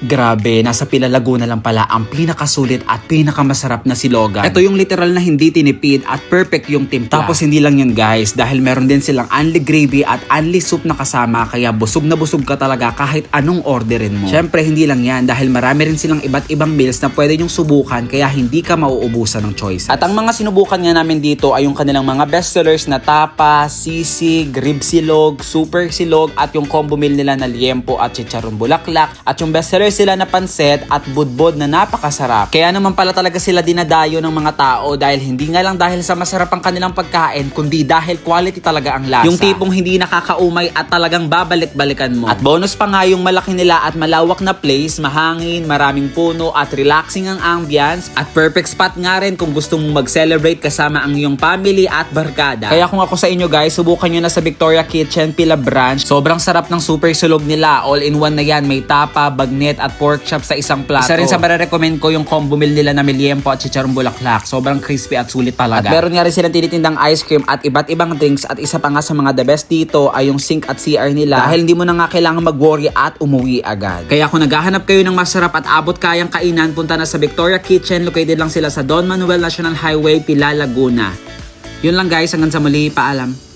Grabe, nasa Pila Laguna lang pala ang pinakasulit at pinakamasarap na silogan. Ito yung literal na hindi tinipid at perfect yung timpla. Tapos hindi lang yun guys, dahil meron din silang only gravy at only soup na kasama, kaya busog na busog ka talaga kahit anong orderin mo. Syempre hindi lang yan, dahil marami rin silang iba't ibang meals na pwede nyong subukan, kaya hindi ka mauubusan ng choices. At ang mga sinubukan nga namin dito ay yung kanilang mga bestsellers na tapa, sisig, rib silog, super silog, at yung combo meal nila na liempo at chicharon bulaklak, at yung bestseller sila na pansit at budbod na napakasarap. Kaya naman pala talaga sila dinadayo ng mga tao, dahil hindi nga lang dahil sa masarap ang kanilang pagkain, kundi dahil quality talaga ang lasa. Yung tipong hindi nakakaumay at talagang babalik-balikan mo. At bonus pa nga yung malaki nila at malawak na place, mahangin, maraming puno at relaxing ang ambience, at perfect spot nga rin kung gusto mong mag-celebrate kasama ang iyong family at barkada. Kaya kung ako sa inyo guys, subukan nyo na sa Victoria Kitchen Pila Branch. Sobrang sarap ng super sulog nila. All in one na yan. May tapa, bagnet at pork chop sa isang plato. Isa rin sa marirecommend ko yung combo meal nila na liempo at chicharon bulaklak. Sobrang crispy at sulit talaga. At meron nga rin silang tinitindang ice cream at iba't ibang drinks, at isa pa nga sa mga the best dito ay yung sink at CR nila, dahil hindi mo na nga kailangan mag-worry at umuwi agad. Kaya kung naghahanap kayo ng masarap at abot kayang kainan, punta na sa Victoria Kitchen. Located lang sila sa Don Manuel National Highway, Pila, Laguna. Yun lang guys, hanggang sa muli, paalam.